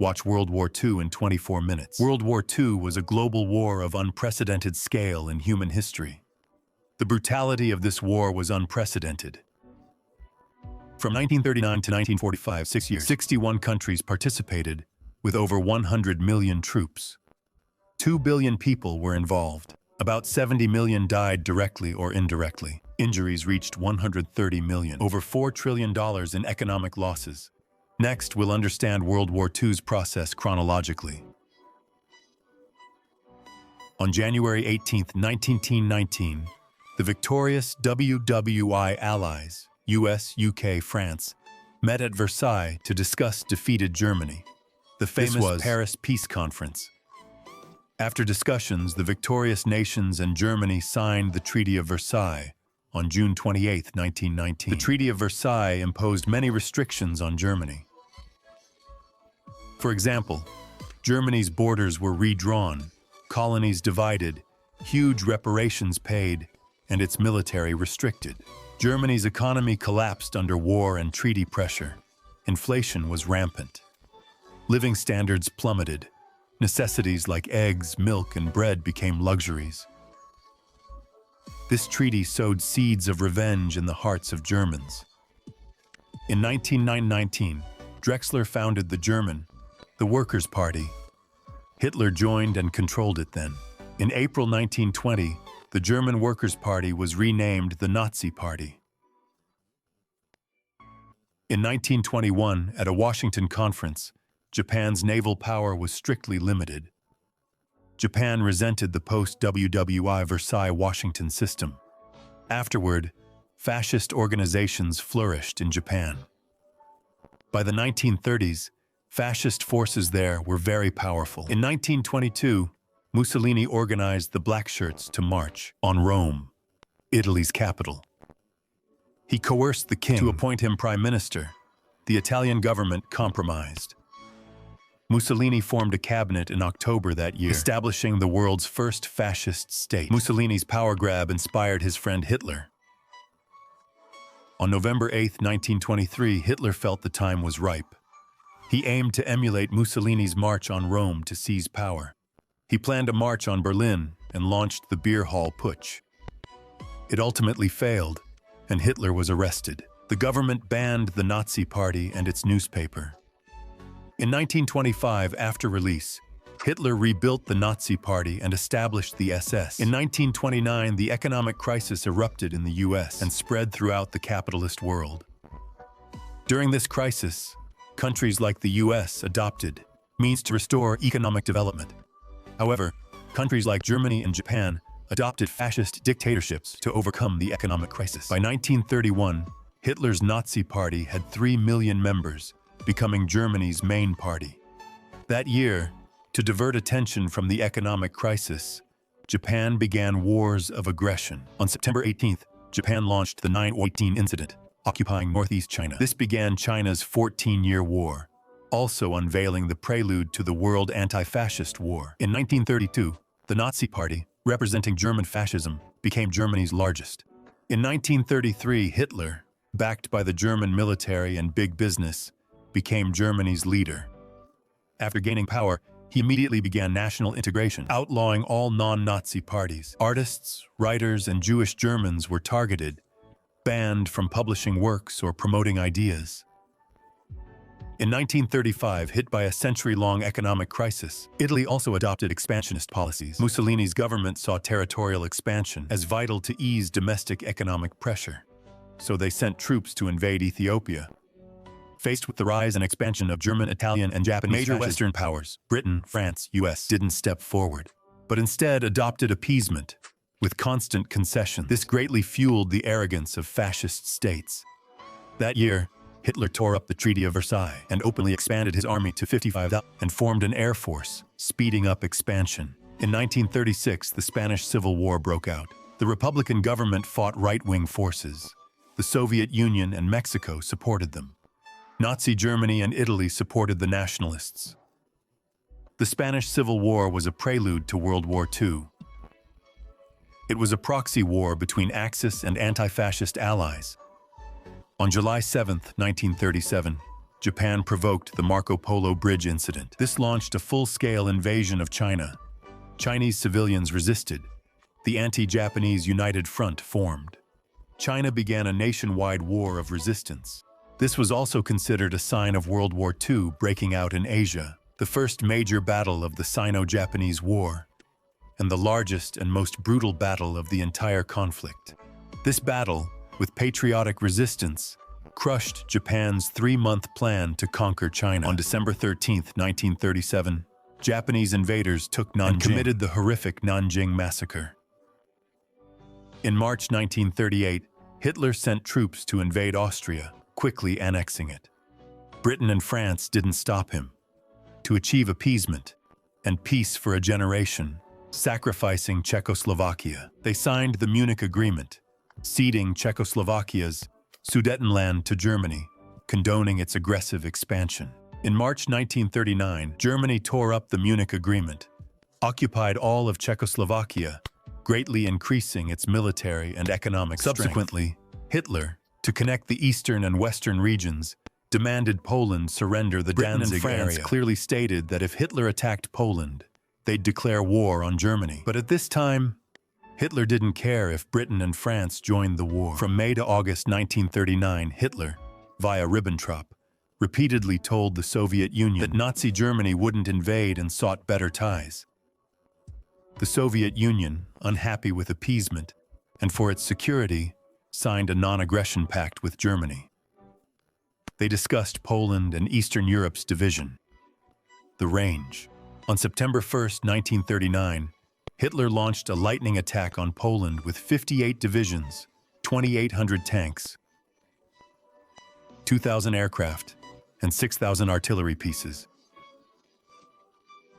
Watch World War II in 24 minutes. World War II was a global war of unprecedented scale in human history. The brutality of this war was unprecedented. From 1939 to 1945, 6 years, 61 countries participated, with over 100 million troops. 2 billion people were involved. About 70 million died directly or indirectly. Injuries reached 130 million. Over $4 trillion in economic losses. Next, we'll understand World War II's process chronologically. On January 18, 1919, the victorious WW2 allies, US, UK, France, met at Versailles to discuss defeated Germany. The famous Paris Peace Conference. After discussions, the victorious nations and Germany signed the Treaty of Versailles on June 28, 1919. The Treaty of Versailles imposed many restrictions on Germany. For example, Germany's borders were redrawn, colonies divided, huge reparations paid, and its military restricted. Germany's economy collapsed under war and treaty pressure. Inflation was rampant. Living standards plummeted. Necessities like eggs, milk, and bread became luxuries. This treaty sowed seeds of revenge in the hearts of Germans. In 1919, Drexler founded the Workers' Party. Hitler joined and controlled it then. In April 1920, the German Workers' Party was renamed the Nazi Party. In 1921, at a Washington conference, Japan's naval power was strictly limited. Japan resented the post-WW2 Versailles Washington system. Afterward, fascist organizations flourished in Japan. By the 1930s, fascist forces there were very powerful. In 1922, Mussolini organized the Blackshirts to march on Rome, Italy's capital. He coerced the king to appoint him prime minister. The Italian government compromised. Mussolini formed a cabinet in October that year, establishing the world's first fascist state. Mussolini's power grab inspired his friend Hitler. On November 8, 1923, Hitler felt the time was ripe. He aimed to emulate Mussolini's march on Rome to seize power. He planned a march on Berlin and launched the Beer Hall Putsch. It ultimately failed, and Hitler was arrested. The government banned the Nazi Party and its newspaper. In 1925, after release, Hitler rebuilt the Nazi Party and established the SS. In 1929, the economic crisis erupted in the US and spread throughout the capitalist world. During this crisis, countries like the US adopted means to restore economic development. However, countries like Germany and Japan adopted fascist dictatorships to overcome the economic crisis. By 1931, Hitler's Nazi Party had 3 million members, becoming Germany's main party. That year, to divert attention from the economic crisis, Japan began wars of aggression. On September 18th, Japan launched the 9/18 incident, occupying northeast China. This began China's 14-year war, also unveiling the prelude to the World Anti-Fascist War. In 1932, the Nazi Party, representing German fascism, became Germany's largest. In 1933, Hitler, backed by the German military and big business, became Germany's leader. After gaining power, he immediately began national integration, outlawing all non-Nazi parties. Artists, writers, and Jewish Germans were targeted, banned from publishing works or promoting ideas. In 1935, hit by a century-long economic crisis, Italy also adopted expansionist policies. Mussolini's government saw territorial expansion as vital to ease domestic economic pressure, so they sent troops to invade Ethiopia. Faced with the rise and expansion of German, Italian, and Japanese major Western powers, Britain, France, US didn't step forward, but instead adopted appeasement, with constant concessions. This greatly fueled the arrogance of fascist states. That year, Hitler tore up the Treaty of Versailles and openly expanded his army to 55,000 and formed an air force, speeding up expansion. In 1936, the Spanish Civil War broke out. The Republican government fought right-wing forces. The Soviet Union and Mexico supported them. Nazi Germany and Italy supported the nationalists. The Spanish Civil War was a prelude to World War II. It was a proxy war between Axis and anti-fascist allies. On July 7, 1937, Japan provoked the Marco Polo Bridge incident. This launched a full-scale invasion of China. Chinese civilians resisted. The anti-Japanese United Front formed. China began a nationwide war of resistance. This was also considered a sign of World War II breaking out in Asia, the first major battle of the Sino-Japanese War, and the largest and most brutal battle of the entire conflict. This battle, with patriotic resistance, crushed Japan's 3-month plan to conquer China. On December 13, 1937, Japanese invaders took Nanjing and committed the horrific Nanjing massacre. In March 1938, Hitler sent troops to invade Austria, quickly annexing it. Britain and France didn't stop him. To achieve appeasement and peace for a generation, sacrificing Czechoslovakia, they signed the Munich Agreement, ceding Czechoslovakia's Sudetenland to Germany, condoning its aggressive expansion. In March 1939, Germany tore up the Munich Agreement, occupied all of Czechoslovakia, greatly increasing its military and economic strength. Subsequently, Hitler, to connect the eastern and western regions, demanded Poland surrender the Danzig area. France clearly stated that if Hitler attacked Poland, they'd declare war on Germany. But at this time, Hitler didn't care if Britain and France joined the war. From May to August 1939, Hitler, via Ribbentrop, repeatedly told the Soviet Union that Nazi Germany wouldn't invade and sought better ties. The Soviet Union, unhappy with appeasement and for its security, signed a non-aggression pact with Germany. They discussed Poland and Eastern Europe's division. The range. On September 1, 1939, Hitler launched a lightning attack on Poland with 58 divisions, 2,800 tanks, 2,000 aircraft, and 6,000 artillery pieces.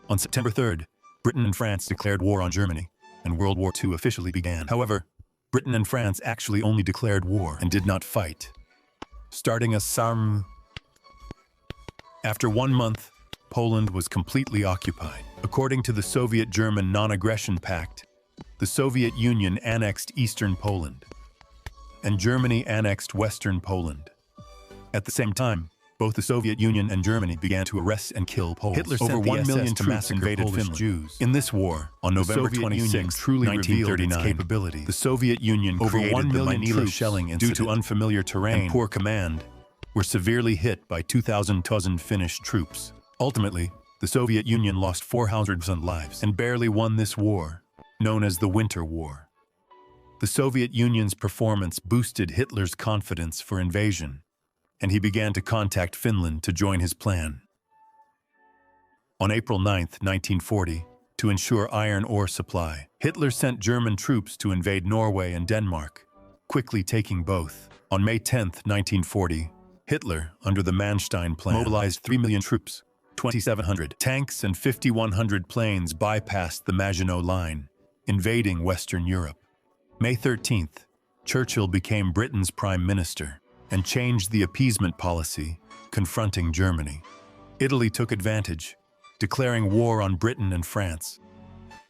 On September 3rd, Britain and France declared war on Germany, and World War II officially began. However, Britain and France actually only declared war and did not fight, starting a SARM. After 1 month, Poland was completely occupied. According to the Soviet-German Non-Aggression Pact, the Soviet Union annexed eastern Poland, and Germany annexed western Poland. At the same time, both the Soviet Union and Germany began to arrest and kill Poles. Hitler sent over 1 million troops invaded Polish Jews. In this war, on November 26, truly 1939, capability. The Soviet Union created the Manila shelling incident due to unfamiliar terrain and poor command, were severely hit by 2,000 Finnish troops. Ultimately, the Soviet Union lost 400,000 lives and barely won this war, known as the Winter War. The Soviet Union's performance boosted Hitler's confidence for invasion, and he began to contact Finland to join his plan. On April 9, 1940, to ensure iron ore supply, Hitler sent German troops to invade Norway and Denmark, quickly taking both. On May 10, 1940, Hitler, under the Manstein Plan, mobilized 3 million troops, 2,700 tanks and 5,100 planes bypassed the Maginot Line, invading Western Europe. May 13th, Churchill became Britain's Prime Minister and changed the appeasement policy, confronting Germany. Italy took advantage, declaring war on Britain and France.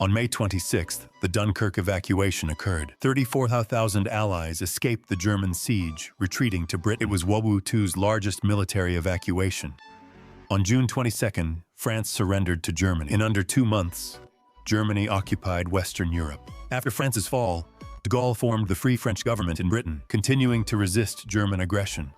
On May 26th, the Dunkirk evacuation occurred. 34,000 allies escaped the German siege, retreating to Britain. It was WW2's largest military evacuation. On June 22nd, France surrendered to Germany. In under 2 months, Germany occupied Western Europe. After France's fall, de Gaulle formed the Free French government in Britain, continuing to resist German aggression.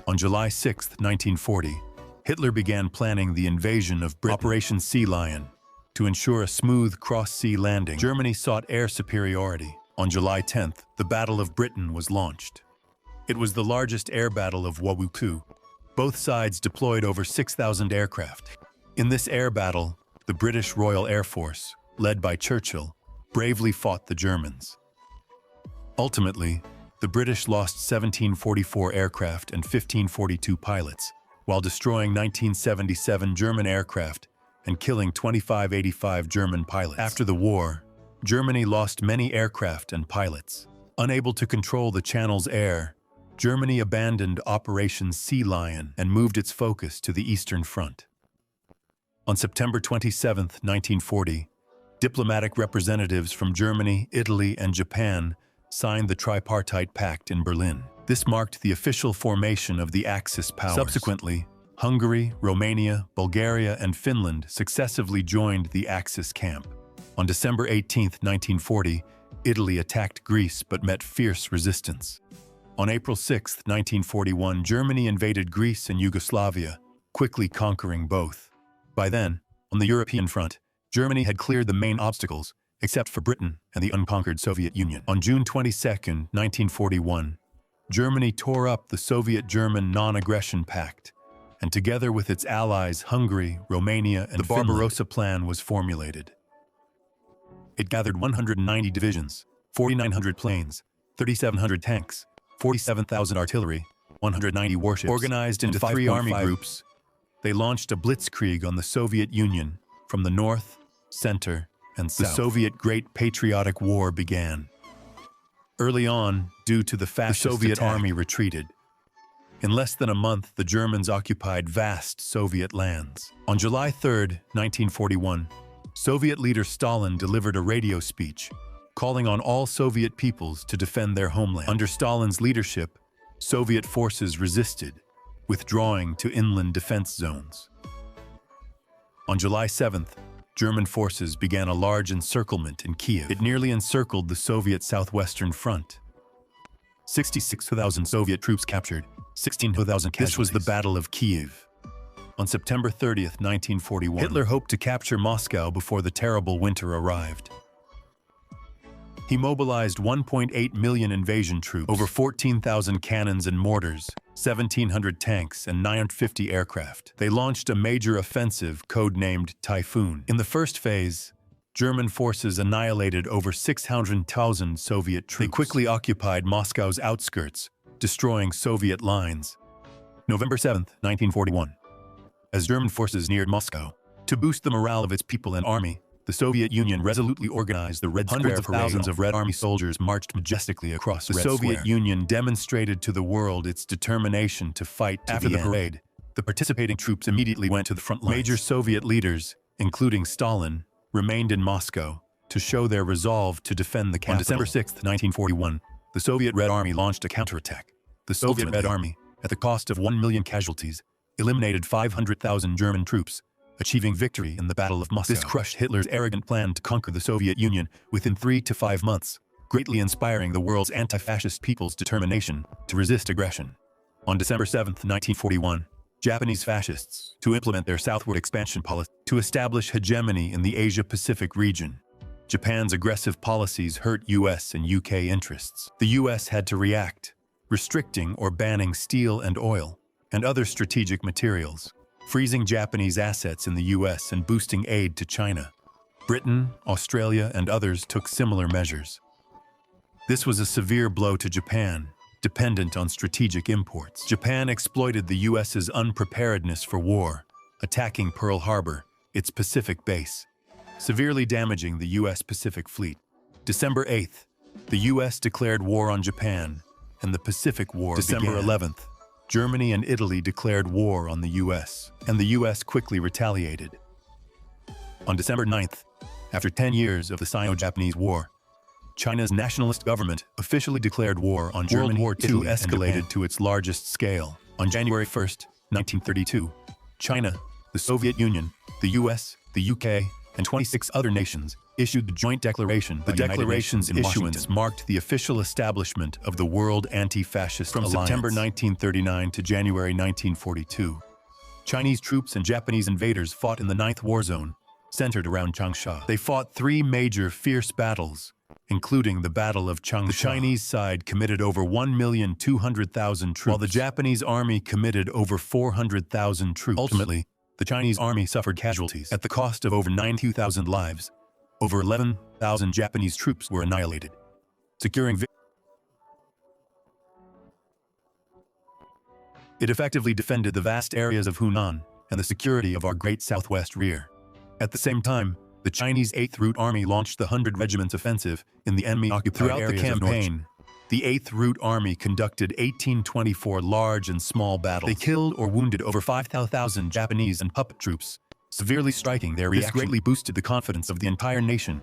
On July 6, 1940, Hitler began planning the invasion of Britain, Operation Sea Lion, to ensure a smooth cross-sea landing. Germany sought air superiority. On July 10th, the Battle of Britain was launched. It was the largest air battle of WW2. Both sides deployed over 6,000 aircraft. In this air battle, the British Royal Air Force, led by Churchill, bravely fought the Germans. Ultimately, the British lost 1,744 aircraft and 1,542 pilots, while destroying 1,977 German aircraft and killing 2,585 German pilots. After the war, Germany lost many aircraft and pilots. Unable to control the Channel's air, Germany abandoned Operation Sea Lion and moved its focus to the Eastern Front. On September 27, 1940, diplomatic representatives from Germany, Italy, and Japan signed the Tripartite Pact in Berlin. This marked the official formation of the Axis powers. Subsequently, Hungary, Romania, Bulgaria, and Finland successively joined the Axis camp. On December 18, 1940, Italy attacked Greece but met fierce resistance. On April 6, 1941, Germany invaded Greece and Yugoslavia, quickly conquering both. By then, on the European front, Germany had cleared the main obstacles, except for Britain and the unconquered Soviet Union. On June 22, 1941, Germany tore up the Soviet-German Non-Aggression Pact, and together with its allies Hungary, Romania, and the Barbarossa Plan was formulated. It gathered 190 divisions, 4,900 planes, 3,700 tanks, 47,000 artillery, 190 warships. Organized into 3 army groups, they launched a blitzkrieg on the Soviet Union from the north, center, and south. The Soviet Great Patriotic War began. Early on, due to the fascist Soviet army retreated. In less than a month, the Germans occupied vast Soviet lands. On July 3, 1941, Soviet leader Stalin delivered a radio speech, calling on all Soviet peoples to defend their homeland. Under Stalin's leadership, Soviet forces resisted, withdrawing to inland defense zones. On July 7th, German forces began a large encirclement in Kiev. It nearly encircled the Soviet southwestern front. 66,000 Soviet troops captured, 16,000 casualties. This was the Battle of Kiev. On September 30, 1941, Hitler hoped to capture Moscow before the terrible winter arrived. He mobilized 1.8 million invasion troops, over 14,000 cannons and mortars, 1,700 tanks, and 950 aircraft. They launched a major offensive codenamed Typhoon. In the first phase, German forces annihilated over 600,000 Soviet troops. They quickly occupied Moscow's outskirts, destroying Soviet lines. November 7, 1941. As German forces neared Moscow, to boost the morale of its people and army, the Soviet Union resolutely organized the Red Square Parade. Hundreds of thousands of Red Army soldiers marched majestically across the Red Square. The Soviet Union demonstrated to the world its determination to fight to the end. After the parade, the participating troops immediately went to the front lines. Major Soviet leaders, including Stalin, remained in Moscow to show their resolve to defend the capital. On December 6, 1941, the Soviet Red Army launched a counterattack. The Soviet Red Army, at the cost of 1 million casualties, eliminated 500,000 German troops, achieving victory in the Battle of Moscow. This crushed Hitler's arrogant plan to conquer the Soviet Union within 3 to 5 months, greatly inspiring the world's anti-fascist people's determination to resist aggression. On December 7, 1941, Japanese fascists, to implement their southward expansion policy, to establish hegemony in the Asia-Pacific region. Japan's aggressive policies hurt US and UK interests. The US had to react, restricting or banning steel and oil, and other strategic materials, freezing Japanese assets in the US and boosting aid to China. Britain, Australia, and others took similar measures. This was a severe blow to Japan, dependent on strategic imports. Japan exploited the US's unpreparedness for war, attacking Pearl Harbor, its Pacific base, severely damaging the US Pacific Fleet. December 8th, the US declared war on Japan, and the Pacific War began. December 11th, Germany and Italy declared war on the US, and the US quickly retaliated. On December 9th, after 10 years of the Sino-Japanese War, China's nationalist government officially declared war on Germany. World War II escalated to its largest scale. On January 1st, 1932, China, the Soviet Union, the US, the UK, and 26 other nations issued the joint declaration. The declaration's issuance marked the official establishment of the World Anti-Fascist Alliance. From September 1939 to January 1942, Chinese troops and Japanese invaders fought in the 9th War Zone, centered around Changsha. They fought 3 major fierce battles, including the Battle of Changsha. The Chinese side committed over 1,200,000 troops, while the Japanese army committed over 400,000 troops. Ultimately, the Chinese army suffered casualties at the cost of over 92,000 lives. Over 11,000 Japanese troops were annihilated. Securing it effectively defended the vast areas of Hunan and the security of our great southwest rear. At the same time, the Chinese 8th Route Army launched the 100 Regiments Offensive in the enemy-occupied areas. Throughout the campaign, the 8th Route Army conducted 1824 large and small battles. They killed or wounded over 5,000 Japanese and puppet troops, severely striking their reaction. This greatly boosted the confidence of the entire nation.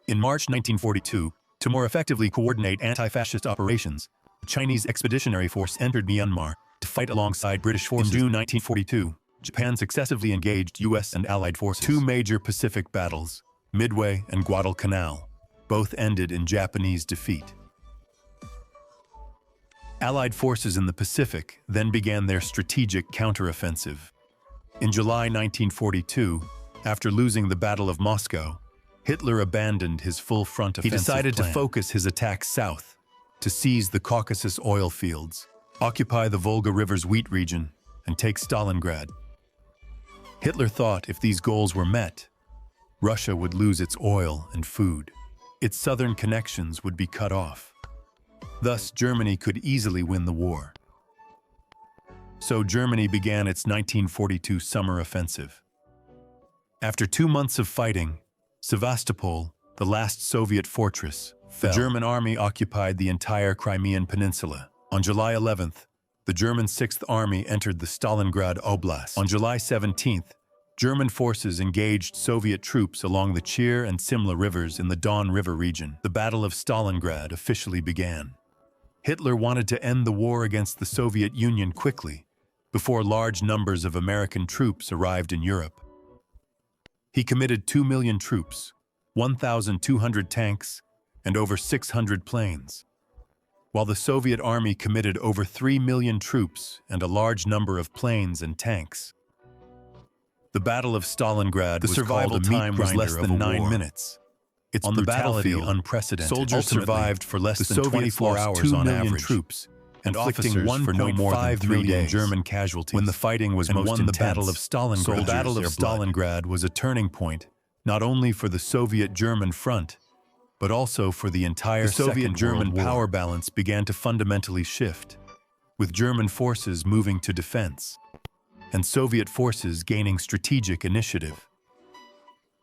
In March 1942, to more effectively coordinate anti-fascist operations, the Chinese Expeditionary Force entered Myanmar to fight alongside British forces. In June 1942, Japan successively engaged U.S. and Allied forces. Two major Pacific battles, Midway and Guadalcanal, both ended in Japanese defeat. Allied forces in the Pacific then began their strategic counteroffensive. In July 1942, after losing the Battle of Moscow, Hitler abandoned his full front offensive plan. He decided to focus his attacks south, to seize the Caucasus oil fields, occupy the Volga River's wheat region, and take Stalingrad. Hitler thought if these goals were met, Russia would lose its oil and food. Its southern connections would be cut off. Thus, Germany could easily win the war. So Germany began its 1942 summer offensive. After 2 months of fighting, Sevastopol, the last Soviet fortress, fell. The German army occupied the entire Crimean Peninsula. On July 11th, the German 6th Army entered the Stalingrad Oblast. On July 17th, German forces engaged Soviet troops along the Chir and Simla rivers in the Don River region. The Battle of Stalingrad officially began. Hitler wanted to end the war against the Soviet Union quickly, before large numbers of American troops arrived in Europe. He committed 2 million troops, 1,200 tanks, and over 600 planes, while the Soviet army committed over 3 million troops and a large number of planes and tanks. The Battle of Stalingrad was survival time was less than 9 minutes. Its on brutality the battlefield, unprecedented. Soldiers survived for less than 24 hours on average, troops, and inflicting 1.5 million German casualties. When the fighting was most intense, the Battle of Stalingrad. The Battle of Stalingrad was a turning point, not only for the Soviet-German front, but also for the entire Soviet-German power balance began to fundamentally shift, with German forces moving to defense, and Soviet forces gaining strategic initiative.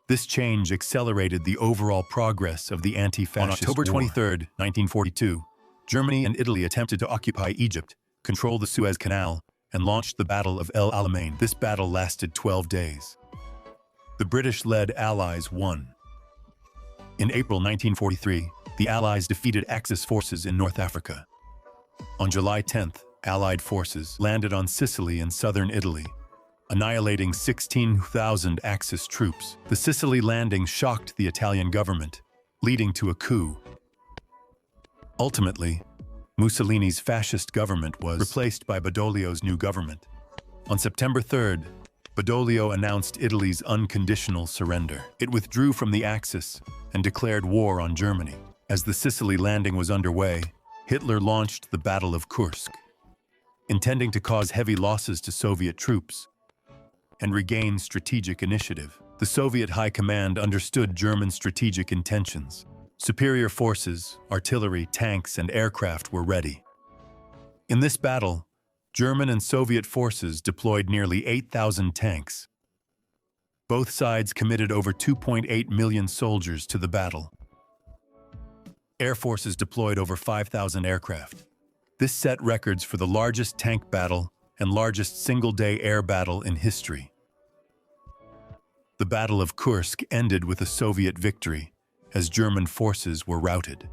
This change accelerated the overall progress of the anti-fascist war. On October 23, 1942, Germany and Italy attempted to occupy Egypt, control the Suez Canal, and launched the Battle of El Alamein. This battle lasted 12 days. The British-led Allies won. In April 1943, the Allies defeated Axis forces in North Africa. On July 10th, Allied forces landed on Sicily in southern Italy, annihilating 16,000 Axis troops. The Sicily landing shocked the Italian government, leading to a coup. Ultimately, Mussolini's fascist government was replaced by Badoglio's new government. On September 3rd, Badoglio announced Italy's unconditional surrender. It withdrew from the Axis and declared war on Germany. As the Sicily landing was underway, Hitler launched the Battle of Kursk, intending to cause heavy losses to Soviet troops and regain strategic initiative. The Soviet High Command understood German strategic intentions. Superior forces, artillery, tanks, and aircraft were ready. In this battle, German and Soviet forces deployed nearly 8,000 tanks. Both sides committed over 2.8 million soldiers to the battle. Air forces deployed over 5,000 aircraft. This set records for the largest tank battle and largest single-day air battle in history. The Battle of Kursk ended with a Soviet victory, as German forces were routed.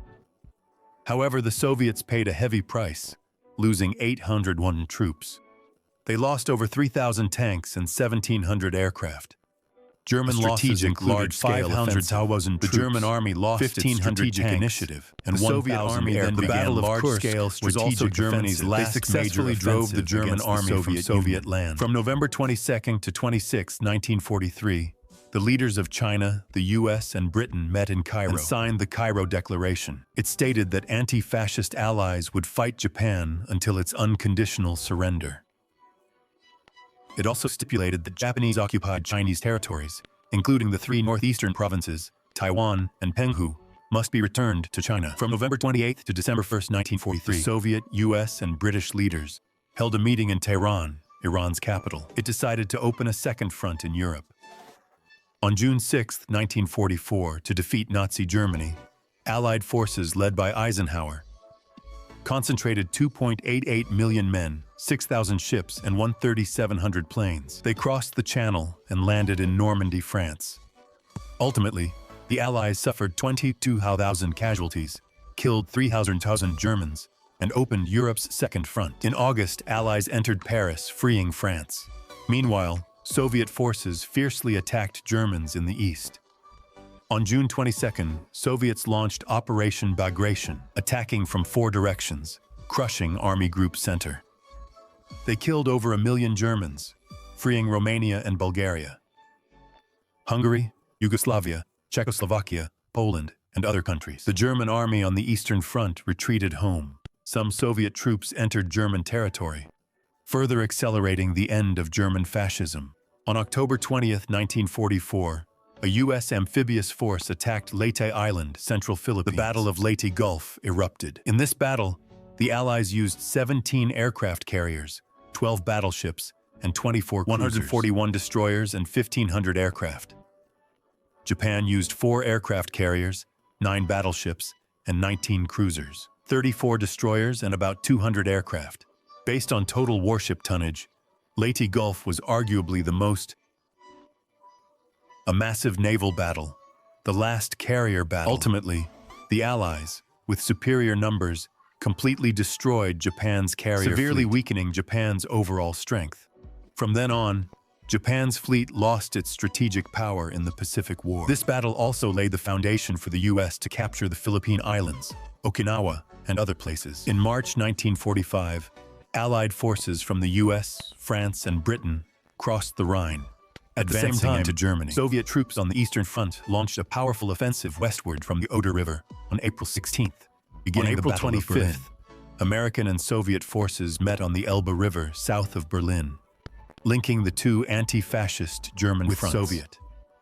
However, the Soviets paid a heavy price, losing 801 troops. They lost over 3,000 tanks and 1,700 aircraft. German losses included 500,000 troops. The German army lost 1,500 tanks initiative, and the Soviet army then the Battle of Kursk was also Germany's last major drove the German army from Soviet land. From November 22 to 26, 1943, the leaders of China, the US, and Britain met in Cairo and signed the Cairo Declaration. It stated that anti-fascist allies would fight Japan until its unconditional surrender. It also stipulated that Japanese-occupied Chinese territories, including the 3 northeastern provinces, Taiwan and Penghu, must be returned to China. From November 28 to December 1, 1943, the Soviet, US, and British leaders held a meeting in Tehran, Iran's capital. It decided to open a second front in Europe. On June 6, 1944, to defeat Nazi Germany, Allied forces led by Eisenhower concentrated 2.88 million men, 6,000 ships, and 1,700 planes. They crossed the Channel and landed in Normandy, France. Ultimately, the Allies suffered 22,000 casualties, killed 3,000 Germans, and opened Europe's second front. In August, Allies entered Paris, freeing France. Meanwhile, Soviet forces fiercely attacked Germans in the east. On June 22nd, Soviets launched Operation Bagration, attacking from 4 directions, crushing Army Group Center. They killed over 1 million Germans, freeing Romania and Bulgaria. Hungary, Yugoslavia, Czechoslovakia, Poland, and other countries. The German army on the Eastern Front retreated home. Some Soviet troops entered German territory, further accelerating the end of German fascism. On October 20th, 1944, a U.S. amphibious force attacked Leyte Island, Central Philippines. The Battle of Leyte Gulf erupted. In this battle, the Allies used 17 aircraft carriers, 12 battleships, and 24 cruisers, 141 destroyers, and 1,500 aircraft. Japan used 4 aircraft carriers, 9 battleships, and 19 cruisers, 34 destroyers, and about 200 aircraft. Based on total warship tonnage, Leyte Gulf was arguably the most. A massive naval battle, the last carrier battle. Ultimately, the Allies, with superior numbers, completely destroyed Japan's carrier severely fleet, weakening Japan's overall strength. From then on, Japan's fleet lost its strategic power in the Pacific War. This battle also laid the foundation for the U.S. to capture the Philippine Islands, Okinawa, and other places. In March 1945, Allied forces from the U.S., France, and Britain crossed the Rhine, advancing into Germany. Soviet troops on the Eastern Front launched a powerful offensive westward from the Oder River on April 16th. Beginning on April 25th, American and Soviet forces met on the Elbe River south of Berlin, linking the two anti-fascist German fronts. Soviet.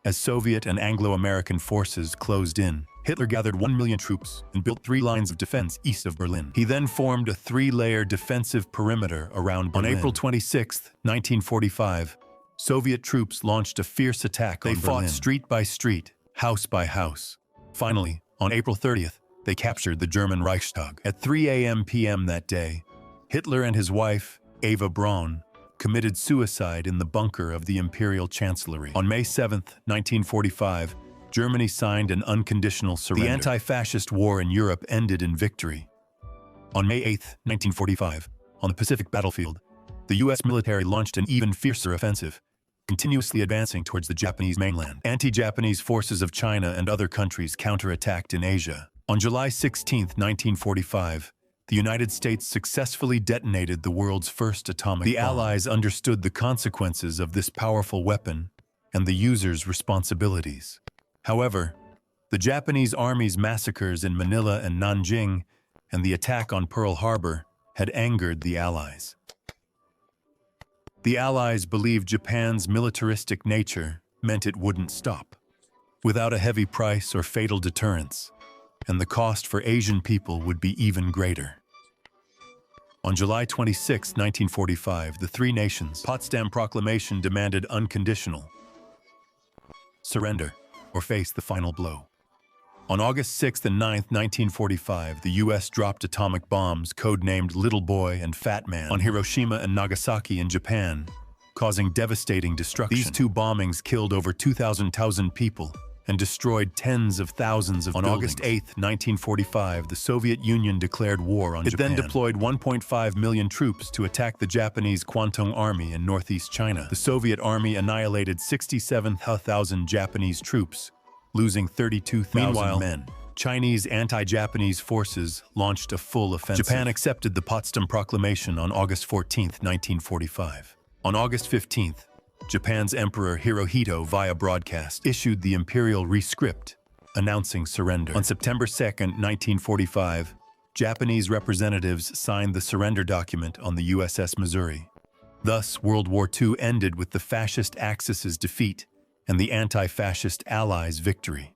As Soviet and Anglo-American forces closed in, Hitler gathered 1 million troops and built 3 lines of defense east of Berlin. He then formed a 3-layer defensive perimeter around Berlin. On April 26, 1945, Soviet troops launched a fierce attack on Berlin. They fought street by street, house by house. Finally, on April 30th, they captured the German Reichstag. At 3 p.m. that day, Hitler and his wife, Eva Braun, committed suicide in the bunker of the Imperial Chancellery. On May 7, 1945, Germany signed an unconditional surrender. The anti-fascist war in Europe ended in victory. On May 8, 1945, on the Pacific battlefield, the U.S. military launched an even fiercer offensive, continuously advancing towards the Japanese mainland. Anti-Japanese forces of China and other countries counterattacked in Asia. On July 16, 1945, the United States successfully detonated the world's first atomic bomb. The Allies understood the consequences of this powerful weapon and the user's responsibilities. However, the Japanese Army's massacres in Manila and Nanjing and the attack on Pearl Harbor had angered the Allies. The Allies believed Japan's militaristic nature meant it wouldn't stop, without a heavy price or fatal deterrence, and the cost for Asian people would be even greater. On July 26, 1945, the 3 nations' Potsdam Proclamation demanded unconditional surrender or face the final blow. On August 6th and 9th, 1945, the U.S. dropped atomic bombs codenamed Little Boy and Fat Man on Hiroshima and Nagasaki in Japan, causing devastating destruction. These 2 bombings killed over 2,000 people and destroyed tens of thousands of buildings. On August 8, 1945, the Soviet Union declared war on Japan. It then deployed 1.5 million troops to attack the Japanese Kwantung Army in northeast China. The Soviet Army annihilated 67,000 Japanese troops, losing 32,000 men. Chinese anti-Japanese forces launched a full offensive. Japan accepted the Potsdam Proclamation on August 14, 1945. On August 15th, Japan's Emperor Hirohito, via broadcast, issued the imperial rescript, announcing surrender. On September 2, 1945, Japanese representatives signed the surrender document on the USS Missouri. Thus, World War II ended with the fascist Axis's defeat and the anti-fascist Allies' victory.